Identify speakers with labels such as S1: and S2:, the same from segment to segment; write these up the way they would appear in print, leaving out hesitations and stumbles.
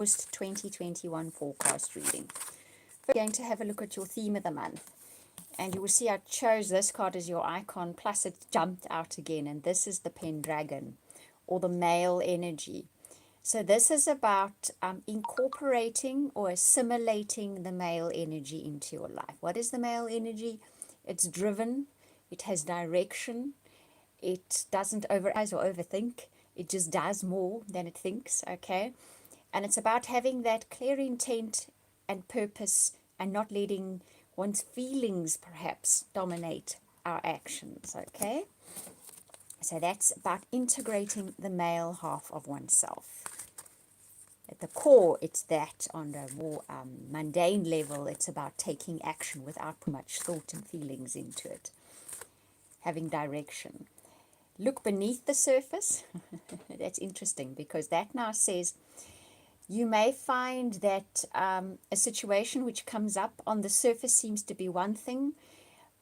S1: post 2021 forecast reading. We're going to have a look at your theme of the month. And you will see I chose this card as your icon, plus it jumped out again. And this is the Pendragon, or the male energy. So this is about incorporating or assimilating the male energy into your life. What is the male energy? It's driven. It has direction. It doesn't overanalyze or overthink. It just does more than it thinks, okay? And it's about having that clear intent and purpose and not letting one's feelings perhaps dominate our actions, okay? So that's about integrating the male half of oneself. At the core, it's that. On a more mundane level, it's about taking action without too much thought and feelings into it. Having direction. Look beneath the surface. That's interesting because that now says you may find that a situation which comes up on the surface seems to be one thing,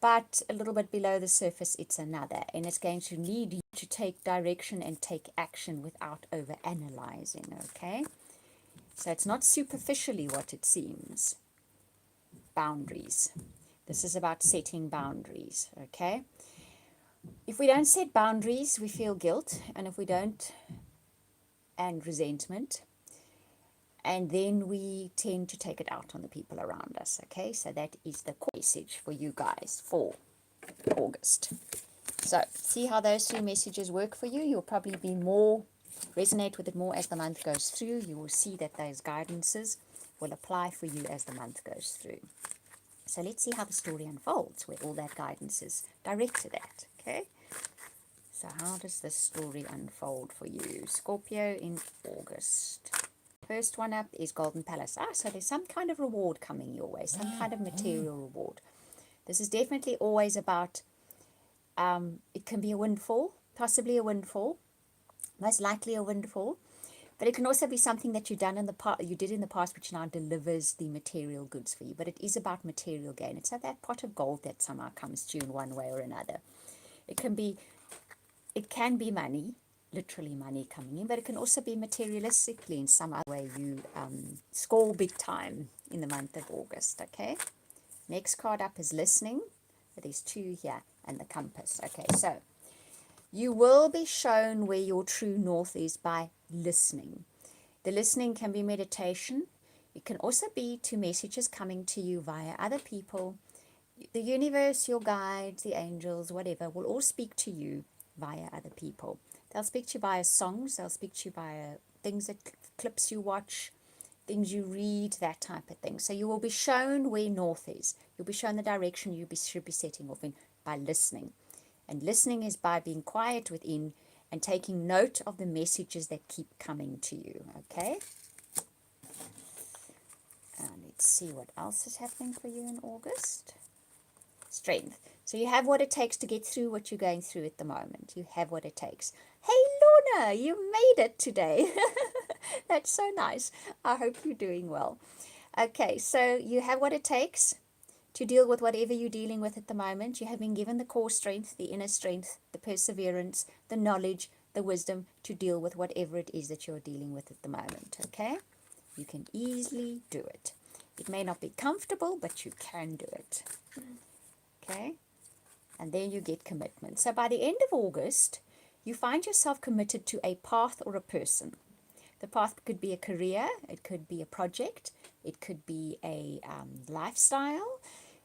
S1: but a little bit below the surface it's another, and it's going to need you to take direction and take action without over-analyzing, okay? So it's not superficially what it seems. Boundaries. This is about setting boundaries, okay? If we don't set boundaries, we feel guilt, and if we don't, and resentment, and then we tend to take it out on the people around us, okay? So that is the core message for you guys for August. So see how those three messages work for you. You'll probably be more, resonate with it more as the month goes through. You will see that those guidances will apply for you as the month goes through. So let's see how the story unfolds, where all that guidance is directed at, okay? So how does this story unfold for you, Scorpio, in August? First one up is Golden Palace. So there's some kind of reward coming your way, some kind of material reward. This is definitely always about, it can be a windfall, possibly a windfall, most likely a windfall. But it can also be something that you did in the past, which now delivers the material goods for you. But it is about material gain. It's like that pot of gold that somehow comes to you in one way or another. It can be money, literally money coming in, but it can also be materialistically in some other way. You score big time in the month of August, okay? Next card up is listening. There's two here, and the compass. Okay, so you will be shown where your true north is by listening. The listening can be meditation. It can also be to messages coming to you via other people. The universe, your guides, the angels, whatever, will all speak to you via other people. They'll speak to you via songs. They'll speak to you via things that clips you watch, things you read, that type of thing. So you will be shown where north is. You'll be shown the direction you should be setting off in by listening. And listening is by being quiet within and taking note of the messages that keep coming to you, okay? Let's see what else is happening for you in August. Strength. So you have what it takes to get through what you're going through at the moment. You have what it takes. Hey, Lorna, you made it today. That's so nice. I hope you're doing well. Okay, so you have what it takes to deal with whatever you're dealing with at the moment. You have been given the core strength, the inner strength, the perseverance, the knowledge, the wisdom to deal with whatever it is that you're dealing with at the moment, okay? You can easily do it. It may not be comfortable, but you can do it, okay? And then you get commitment. So by the end of August, you find yourself committed to a path or a person. The path could be a career, it could be a project, it could be a lifestyle,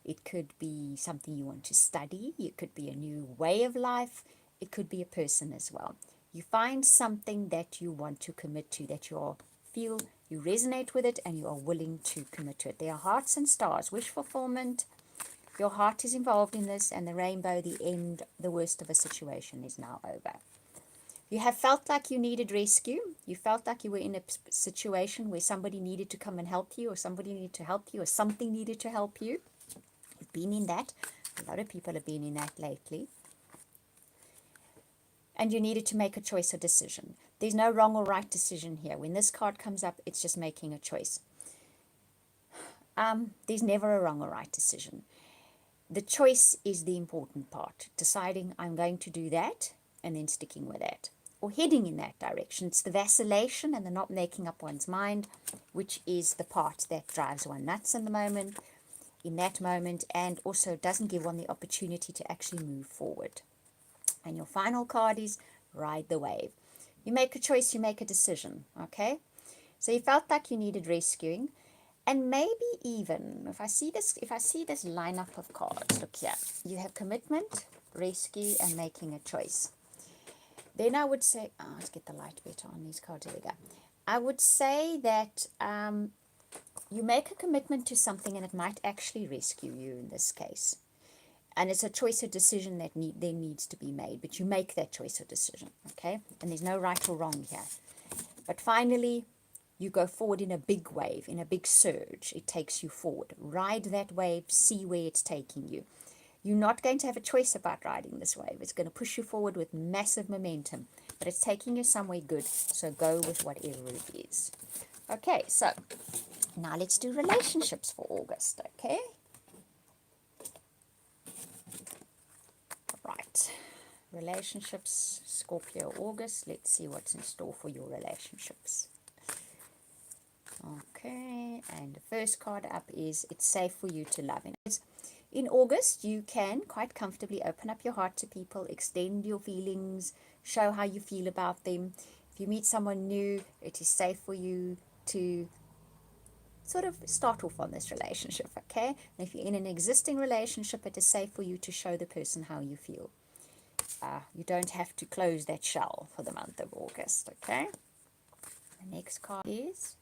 S1: it could be something you want to study, it could be a new way of life, it could be a person as well. You find something that you want to commit to, that you feel you resonate with it and you are willing to commit to it. There are hearts and stars, wish fulfillment. Your heart is involved in this, and the rainbow, the end, the worst of a situation is now over. You have felt like you needed rescue. You felt like you were in a situation where somebody needed to come and help you, or somebody needed to help you, or something needed to help you. You've been in that. A lot of people have been in that lately. And you needed to make a choice or decision. There's no wrong or right decision here. When this card comes up, it's just making a choice. There's never a wrong or right decision. The choice is the important part. Deciding I'm going to do that and then sticking with that. or heading in that direction. It's the vacillation and the not making up one's mind, which is the part that drives one nuts in that moment, and also doesn't give one the opportunity to actually move forward. And your final card is ride the wave. You make a choice, you make a decision, okay? So you felt like you needed rescuing, and maybe even if I see this lineup of cards, look here, you have commitment, rescue, and making a choice. Then I would say, let's get the light better on these cards. Here we go. I would say that you make a commitment to something, and it might actually rescue you in this case. And it's a choice or decision that there needs to be made, but you make that choice or decision, okay? And there's no right or wrong here. But finally, you go forward in a big wave, in a big surge. It takes you forward. Ride that wave, see where it's taking you. You're not going to have a choice about riding this wave. It's going to push you forward with massive momentum, but it's taking you somewhere good, so go with whatever it is. Okay, so now let's do relationships for August, okay? Right, relationships, Scorpio, August. Let's see what's in store for your relationships. Okay, and the first card up is it's safe for you to love. In August, you can quite comfortably open up your heart to people, extend your feelings, show how you feel about them. If you meet someone new, it is safe for you to sort of start off on this relationship, okay? And if you're in an existing relationship, it is safe for you to show the person how you feel. You don't have to close that shell for the month of August, okay? The next card is,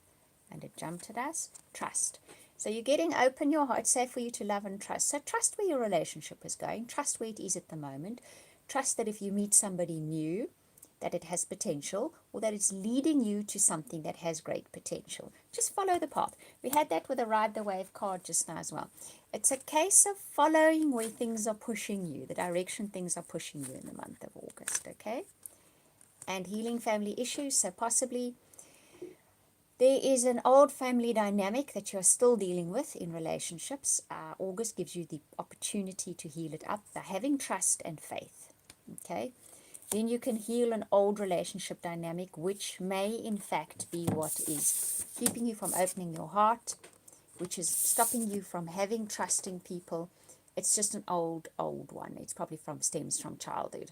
S1: and it jumped at us, trust. So you're getting open your heart, safe for you to love and trust. So trust where your relationship is going. Trust where it is at the moment. Trust that if you meet somebody new, that it has potential, or that it's leading you to something that has great potential. Just follow the path. We had that with a ride the wave card just now as well. It's a case of following where things are pushing you, the direction things are pushing you in the month of August, okay? And healing family issues, so possibly there is an old family dynamic that you're still dealing with in relationships. August gives you the opportunity to heal it up by having trust and faith, okay? Then you can heal an old relationship dynamic, which may in fact be what is keeping you from opening your heart, which is stopping you from having trust in people. It's just an old one. It's probably stems from childhood.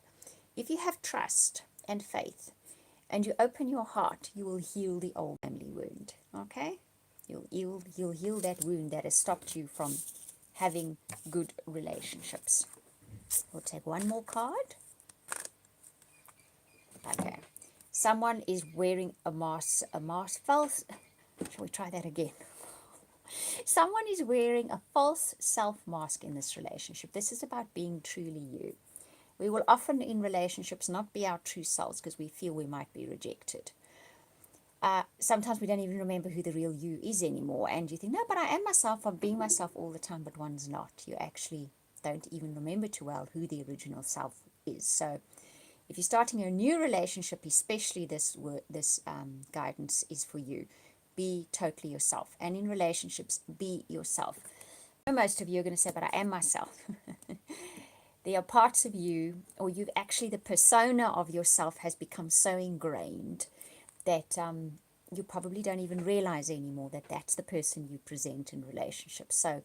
S1: If you have trust and faith and you open your heart, you will heal the old family wound, okay? You'll heal that wound that has stopped you from having good relationships. We'll take one more card. Okay, someone is wearing a mask, false, shall we try that again? Someone is wearing a false self-mask in this relationship. This is about being truly you. We will often in relationships not be our true selves because we feel we might be rejected. Sometimes we don't even remember who the real you is anymore, and you think, no, but I am myself, I'm being myself all the time, but one's not. You actually don't even remember too well who the original self is. So if you're starting a new relationship, especially this guidance is for you. Be totally yourself. And in relationships, be yourself. Most of you are going to say, but I am myself. There are parts of you, or you've actually, the persona of yourself has become so ingrained that you probably don't even realize anymore that that's the person you present in relationships. So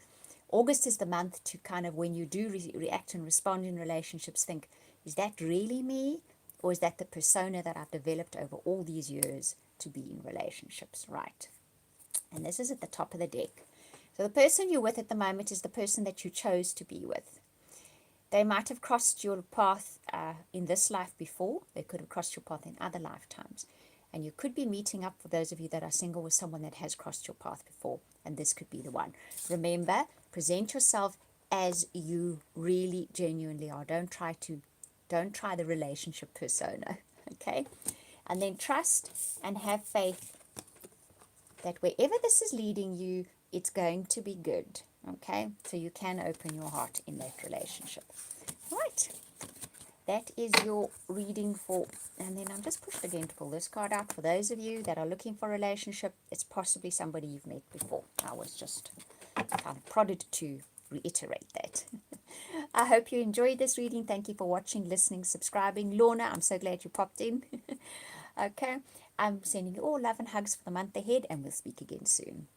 S1: August is the month to kind of, when you do react and respond in relationships, think, is that really me? Or is that the persona that I've developed over all these years to be in relationships, right? And this is at the top of the deck. So the person you're with at the moment is the person that you chose to be with. They might have crossed your path in this life before. They could have crossed your path in other lifetimes. And you could be meeting up, for those of you that are single, with someone that has crossed your path before. And this could be the one. Remember, present yourself as you really genuinely are. Don't try the relationship persona, okay? And then trust and have faith that wherever this is leading you, it's going to be good, okay? So you can open your heart in that relationship. Right, that is your reading for, and then I'm just pushed again to pull this card out. For those of you that are looking for a relationship, it's possibly somebody you've met before. I was just kind of prodded to reiterate that. I hope you enjoyed this reading. Thank you for watching, listening, subscribing. Lorna, I'm so glad you popped in. Okay, I'm sending you all love and hugs for the month ahead, and we'll speak again soon.